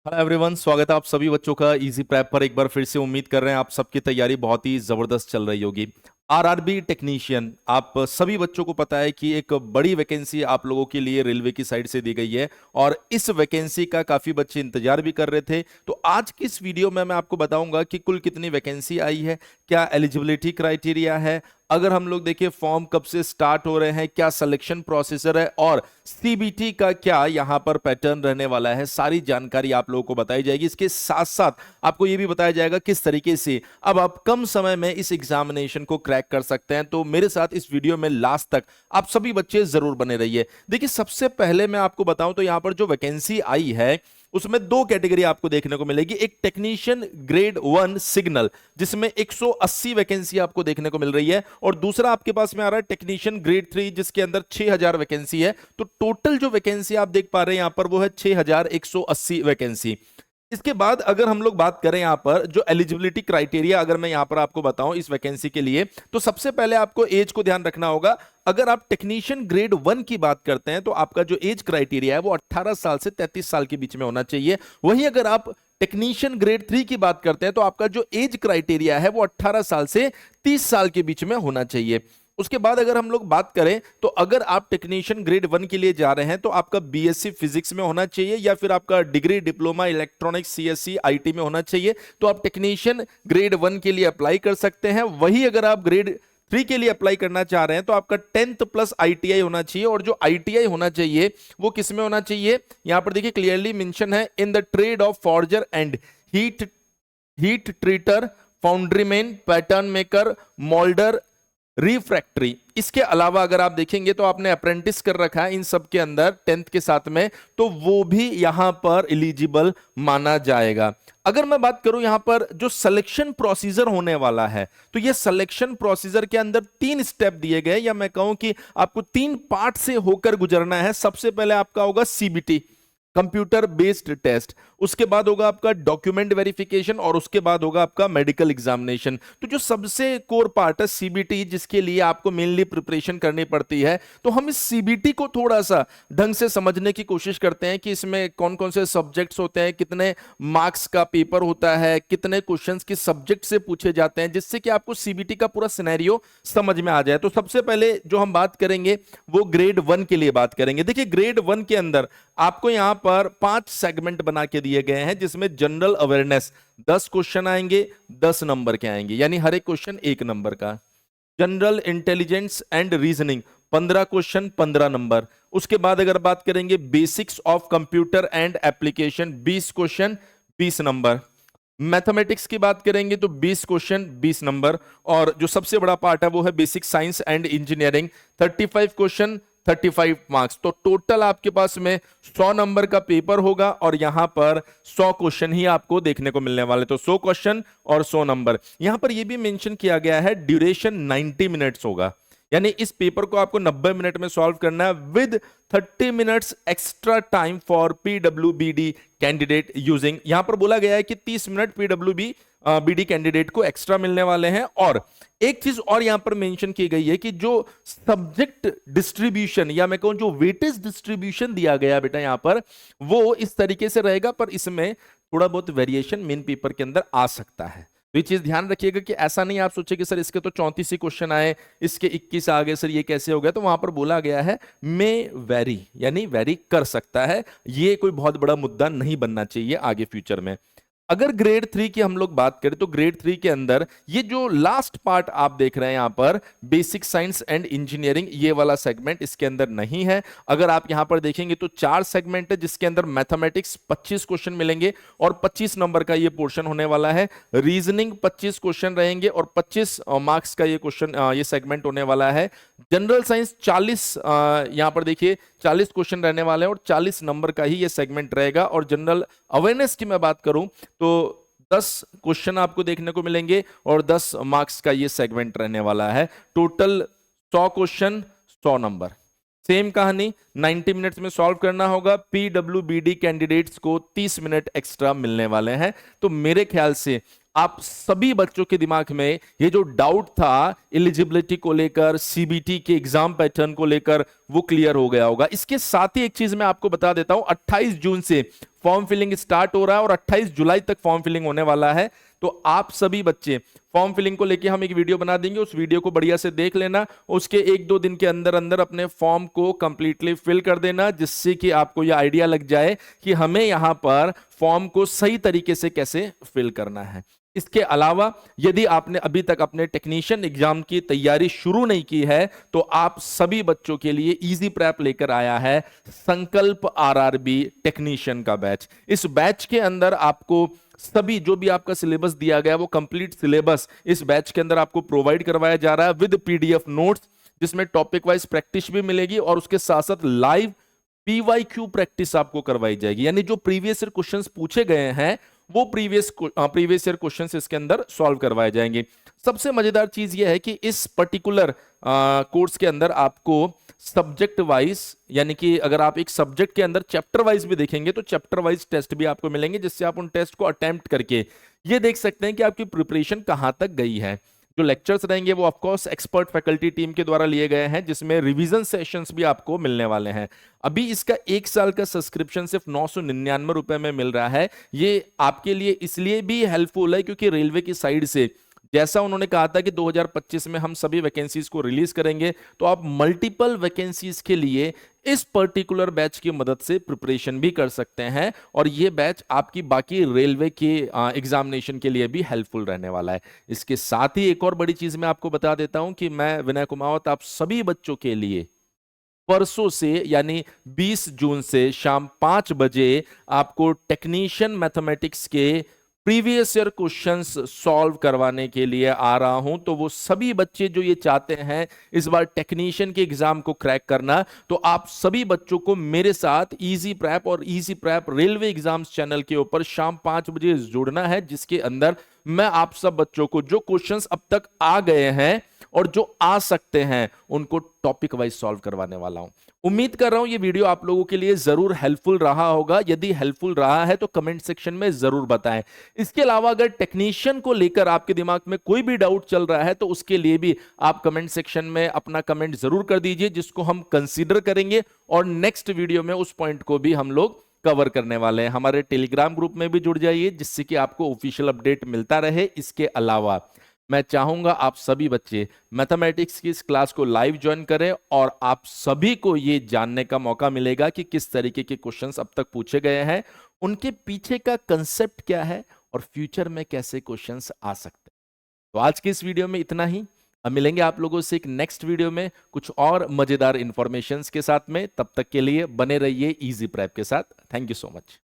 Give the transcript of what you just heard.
Hello everyone, स्वागत है आप सभी बच्चों का इजी प्रैप पर। एक बार फिर से उम्मीद कर रहे हैं आप सबकी तैयारी बहुत ही जबरदस्त चल रही होगी। आरआरबी टेक्नीशियन, आप सभी बच्चों को पता है कि एक बड़ी वैकेंसी आप लोगों के लिए रेलवे की साइड से दी गई है और इस वैकेंसी का काफी बच्चे इंतजार भी कर रहे थे। तो आज की इस वीडियो में मैं आपको बताऊंगा कि कुल कितनी वैकेंसी आई है, क्या एलिजिबिलिटी क्राइटेरिया है, अगर हम लोग देखिए फॉर्म कब से स्टार्ट हो रहे हैं, क्या सिलेक्शन प्रोसीजर है और सीबीटी का क्या यहां पर पैटर्न रहने वाला है, सारी जानकारी आप लोगों को बताई जाएगी। इसके साथ साथ आपको यह भी बताया जाएगा किस तरीके से अब आप कम समय में इस एग्जामिनेशन को क्रैक कर सकते हैं। तो मेरे साथ इस वीडियो में लास्ट तक आप सभी बच्चे जरूर बने रहिए। देखिए, सबसे पहले मैं आपको बताऊं तो यहां पर जो वैकेंसी आई है उसमें दो कैटेगरी आपको देखने को मिलेगी। एक टेक्नीशियन ग्रेड 1 सिग्नल जिसमें 180 वैकेंसी आपको देखने को मिल रही है और दूसरा आपके पास में आ रहा है टेक्नीशियन ग्रेड 3 जिसके अंदर 6000 वैकेंसी है। तो टोटल जो वैकेंसी आप देख पा रहे हैं यहां पर वो है 6180 वैकेंसी। इसके बाद अगर हम लोग बात करें यहां पर जो एलिजिबिलिटी क्राइटेरिया, अगर मैं यहां पर आपको बताऊं इस वैकेंसी के लिए, तो सबसे पहले आपको एज को ध्यान रखना होगा। अगर आप टेक्नीशियन ग्रेड 1 की बात करते हैं तो आपका जो एज क्राइटेरिया है वो 18 साल से 33 साल के बीच में होना चाहिए। वहीं अगर आप टेक्नीशियन ग्रेड 3 की बात करते हैं तो आपका जो एज क्राइटेरिया है वो 18 साल से 30 साल के बीच में होना चाहिए। उसके बाद अगर हम लोग बात करें तो अगर आप टेक्नीशियन ग्रेड 1 के लिए जा रहे हैं तो आपका बीएससी फिजिक्स में होना चाहिए या फिर आपका degree diploma electronics CSC IT में होना चाहिए, तो आप टेक्नीशियन ग्रेड 1 के लिए अप्लाई कर सकते हैं। वही अगर आप ग्रेड 3 के लिए अप्लाई करना चाह रहे हैं तो आपका 10th प्लस आईटीआई होना चाहिए और जो आईटीआई होना चाहिए वो किस में होना चाहिए, यहां पर देखिए क्लियरली मेंशन है, in the trade of forger and heat heat treater, foundryman, pattern maker, moulder, refractory. इसके अलावा अगर आप देखेंगे तो आपने अप्रेंटिस कर रखा है इन सब के अंदर 10th के साथ में, तो वो भी यहां पर एलिजिबल माना जाएगा। अगर मैं बात करूं यहां पर जो सिलेक्शन प्रोसीजर होने वाला है तो ये सिलेक्शन प्रोसीजर के अंदर 3 स्टेप दिए गए, या मैं कहूं कि आपको 3 पार्ट से होकर गुजरना है। सबसे पहले आपका होगा सीबीटी, कंप्यूटर बेस्ड टेस्ट, उसके बाद होगा आपका डॉक्यूमेंट वेरिफिकेशन और उसके बाद होगा आपका मेडिकल एग्जामिनेशन। तो जो सबसे कोर पार्ट है सीबीटी, जिसके लिए आपको मेनली प्रिपरेशन करनी पड़ती है, तो हम इस सीबीटी को थोड़ा सा ढंग से समझने की कोशिश करते हैं कि इसमें कौन कौन से सब्जेक्ट्स होते हैं, कितने मार्क्स का पेपर होता है, कितने क्वेश्चंस किस सब्जेक्ट से पूछे जाते हैं, जिससे कि आपको सीबीटी का पूरा सिनेरियो समझ में आ जाए। तो सबसे पहले जो हम बात करेंगे वो ग्रेड 1 के लिए बात करेंगे। देखिए, ग्रेड 1 के अंदर आपको यहां पर 5 सेगमेंट बना के दिए गए हैं जिसमें जनरल अवेयरनेस 10 क्वेश्चन आएंगे, 10 नंबर के आएंगे, यानी हर एक क्वेश्चन 1 नंबर का। General intelligence and reasoning 15 question 15 number. उसके बाद अगर बात करेंगे basics of computer and application 20 question 20 number. Mathematics की बात करेंगे तो 20 क्वेश्चन 20 नंबर। और जो सबसे बड़ा पार्ट है वो है basic science and engineering, 35 question 35 marks. तो टोटल आपके पास में 100 नंबर का पेपर होगा और यहां पर 100 क्वेश्चन ही आपको देखने को मिलने वाले। तो 100 क्वेश्चन और 100 नंबर। यहां पर यह भी मेंशन किया गया है ड्यूरेशन 90 मिनट्स होगा, यानी इस पेपर को आपको 90 मिनट में सॉल्व करना है with 30 minutes extra time for PWBD candidate using. यहां पर बोला गया है कि 30 मिनट पीडब्ल्यूबीडी कैंडिडेट को एक्स्ट्रा मिलने वाले हैं। और एक चीज और यहां पर मेंशन की गई है कि जो सब्जेक्ट डिस्ट्रीब्यूशन, या मैं कहूं जो वेटेज डिस्ट्रीब्यूशन दिया गया बेटा यहां पर, वो इस तरीके से रहेगा, पर इसमें थोड़ा बहुत वेरिएशन मेन पेपर के अंदर आ सकता है। तो ये चीज ध्यान रखिएगा कि ऐसा नहीं आप सोचे कि सर इसके तो 34 ही क्वेश्चन आए, इसके 21 आ गए, सर ये कैसे हो गया। तो वहां पर बोला गया है मे वेरी, यानी वेरी कर सकता है। ये कोई बहुत बड़ा मुद्दा नहीं बनना चाहिए आगे फ्यूचर में। अगर ग्रेड 3 की हम लोग बात करें तो ग्रेड 3 के अंदर ये जो लास्ट पार्ट आप देख रहे हैं यहां पर बेसिक साइंस एंड इंजीनियरिंग, ये वाला सेगमेंट इसके अंदर नहीं है। अगर आप यहां पर देखेंगे तो 4 सेगमेंट है जिसके अंदर मैथमेटिक्स 25 क्वेश्चन मिलेंगे और 25 नंबर का ये पोर्शन होने वाला है। रीजनिंग 25 क्वेश्चन रहेंगे और 25 मार्क्स का ये क्वेश्चन ये सेगमेंट होने वाला है। जनरल साइंस 40 यहां पर देखिए 40 क्वेश्चन रहने वाले हैं और 40 नंबर का ही ये सेगमेंट रहेगा। और जनरल अवेयरनेस की मैं बात करूं तो 10 क्वेश्चन आपको देखने को मिलेंगे और 10 मार्क्स का ये सेगमेंट रहने वाला है। Total 100 question 100 number. सेम कहानी 90 मिनट्स में सॉल्व करना होगा। पीडब्ल्यूबीडी कैंडिडेट्स को 30 मिनट एक्स्ट्रा मिलने वाले हैं। तो मेरे ख्याल से आप सभी बच्चों के दिमाग में ये जो डाउट था एलिजिबिलिटी को लेकर, सीबीटी के एग्जाम पैटर्न को लेकर, वो क्लियर हो गया होगा। इसके साथ ही एक चीज मैं आपको बता देता हूं, 28 जून से फॉर्म फिलिंग स्टार्ट हो रहा है और 28 जुलाई तक फॉर्म फिलिंग होने वाला है। तो आप सभी बच्चे फॉर्म फिलिंग को लेके हम एक वीडियो बना देंगे, उस वीडियो को बढ़िया से देख लेना, उसके 1-2 दिन के अंदर अंदर अपने फॉर्म को कंप्लीटली फिल कर देना, जिससे कि आपको यह आइडिया लग जाए कि हमें यहां पर फॉर्म को सही तरीके से कैसे फिल करना है। इसके अलावा यदि आपने अभी तक अपने टेक्नीशियन एग्जाम की तैयारी शुरू नहीं की है, तो आप सभी बच्चों के लिए इजी प्रैप लेकर आया है संकल्प आरआरबी टेक्नीशियन का बैच। इस बैच के अंदर आपको सभी जो भी आपका सिलेबस दिया गया वो कंप्लीट सिलेबस इस बैच के अंदर आपको प्रोवाइड करवाया जा रहा है विद पीडीएफ नोट्स, जिसमें टॉपिक वाइज प्रैक्टिस भी मिलेगी और उसके साथ साथ लाइव पीवाईक्यू प्रैक्टिस आपको करवाई जाएगी। यानी जो प्रीवियस ईयर क्वेश्चंस पूछे गए हैं वो प्रीवियस ईयर क्वेश्चंस इसके अंदर सॉल्व करवाए जाएंगे। सबसे मजेदार चीज यह है कि इस पर्टिकुलर कोर्स के अंदर आपको सब्जेक्ट वाइज, यानी कि अगर आप एक सब्जेक्ट के अंदर चैप्टर वाइज भी देखेंगे तो चैप्टर वाइज टेस्ट भी आपको मिलेंगे, जिससे आप उन टेस्ट को अटेम्प्ट करके ये देख सकते हैं कि आपकी प्रिपरेशन कहां तक गई है। जो लेक्चर्स रहेंगे वो of course expert faculty team के द्वारा लिए गए हैं, जिसमें रिवीजन सेशंस भी आपको मिलने वाले हैं। अभी इसका 1 साल का सब्सक्रिप्शन सिर्फ 999 रुपए में मिल रहा है। ये आपके लिए इसलिए भी हेल्पफुल है क्योंकि रेलवे की साइड से जैसा उन्होंने कहा था कि 2025 में हम सभी वैकेंसीज को रिलीज करेंगे, तो आप मल्टीपल वैकेंसीज के लिए इस पर्टिकुलर बैच की मदद से प्रिपरेशन भी कर सकते हैं और ये बैच आपकी बाकी रेलवे के एग्जामिनेशन के लिए भी हेल्पफुल रहने वाला है। इसके साथ ही एक और बड़ी चीज मैं आपको बता देता हूं कि मैं विनय कुमावत आप सभी बच्चों के लिए परसों से यानी 20 जून से शाम 5 बजे आपको टेक्नीशियन मैथमेटिक्स के प्रीवियस ईयर क्वेश्चंस सॉल्व करवाने के लिए आ रहा हूं। तो वो सभी बच्चे जो ये चाहते हैं इस बार टेक्नीशियन के एग्जाम को क्रैक करना, तो आप सभी बच्चों को मेरे साथ इजी प्रैप और easy prep railway exams channel के ऊपर शाम 5 बजे जुड़ना है, जिसके अंदर मैं आप सब बच्चों को जो क्वेश्चंस अब तक आ गए हैं और जो आ सकते हैं उनको टॉपिक वाइज सॉल्व करवाने वाला हूं। उम्मीद कर रहा हूं ये वीडियो आप लोगों के लिए जरूर हेल्पफुल रहा होगा। यदि हेल्पफुल रहा है तो कमेंट सेक्शन में जरूर बताएं। इसके अलावा अगर टेक्नीशियन को लेकर आपके दिमाग में कोई भी डाउट चल रहा है तो उसके लिए भी आप कमेंट सेक्शन में अपना कमेंट जरूर कर दीजिए, जिसको हम कंसीडर करेंगे और नेक्स्ट वीडियो में उस पॉइंट को भी हम लोग कवर करने वाले हैं। हमारे टेलीग्राम ग्रुप में भी जुड़ जाइए, जिससे कि आपको ऑफिशियल अपडेट मिलता रहे। इसके अलावा मैं चाहूंगा आप सभी बच्चे मैथमेटिक्स की इस क्लास को लाइव ज्वाइन करें और आप सभी को ये जानने का मौका मिलेगा कि किस तरीके के क्वेश्चंस अब तक पूछे गए हैं, उनके पीछे का कंसेप्ट क्या है और फ्यूचर में कैसे क्वेश्चंस आ सकते हैं। तो आज की इस वीडियो में इतना ही। हम मिलेंगे आप लोगों से एक नेक्स्ट वीडियो में कुछ और मजेदार इंफॉर्मेशंस के साथ में। तब तक के लिए बने रहिए इजी प्रैप के साथ। Thank you so much.